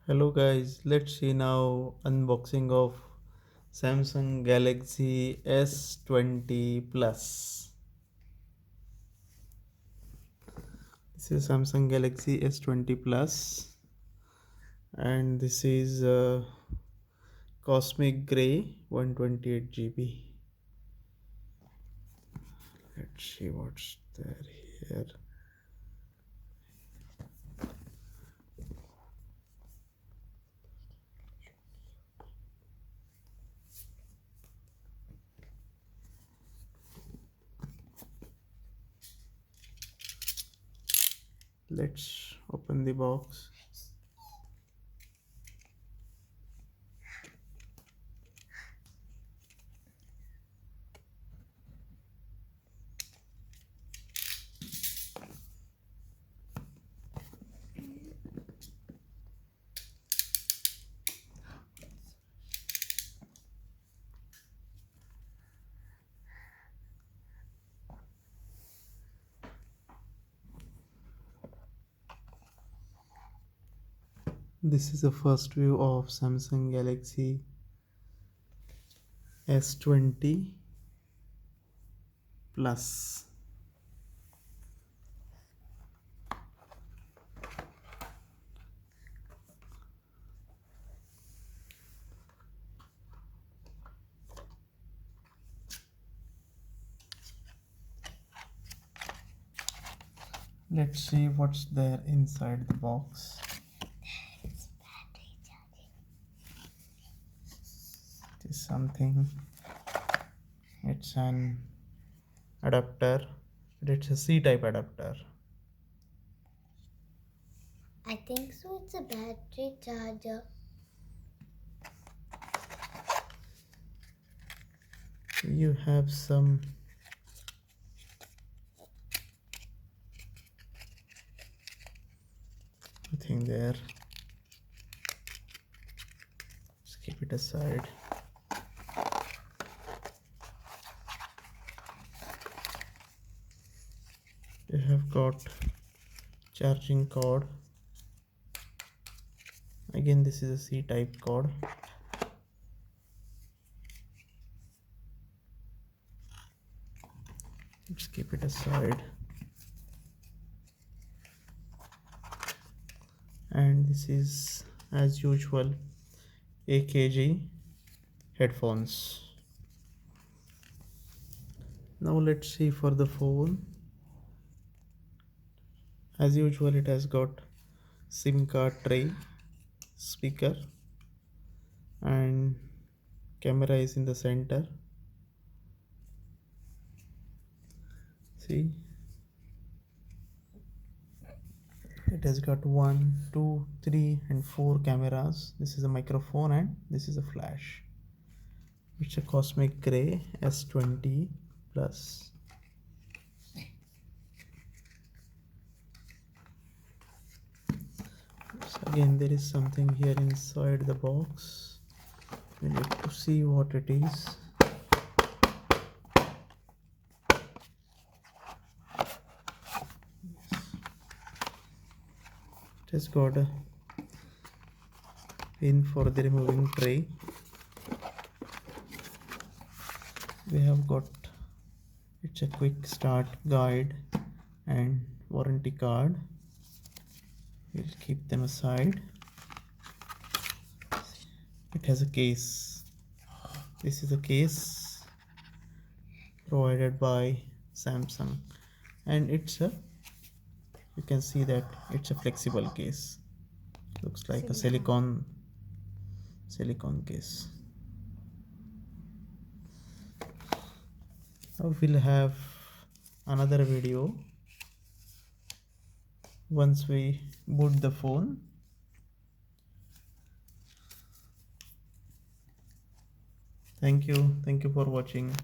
Hello guys, let's see now unboxing of Samsung Galaxy S20 Plus. This is Samsung Galaxy S20 Plus and this is Cosmic Gray 128 GB. Let's see what's there here. Let's open the box. This is the first view of Samsung Galaxy S20 Plus. Let's see what's there inside the box. It is something. It's an adapter. It's a C-type adapter. I think so. It's a battery charger. You have some nothing there. Just keep it aside. You have got charging cord. Again, this is a C-type cord. Let's keep it aside. And this is, as usual, AKG headphones. Now let's see for the phone. As usual, it has got SIM card tray, speaker, and camera is in the center. See, it has got 1, 2, 3 and 4 cameras. This is a microphone and this is a flash. It's a Cosmic Gray S20 Plus. So again, there is something here inside the box. We need to see what it is. It has got a pin for the removing tray. We have got, it's a quick start guide and warranty card. We'll keep them aside. It has a case. This is a case provided by Samsung, and it's a, you can see that it's a flexible case. Looks like a silicone case. Now we'll have another video once we boot the phone. Thank you for watching.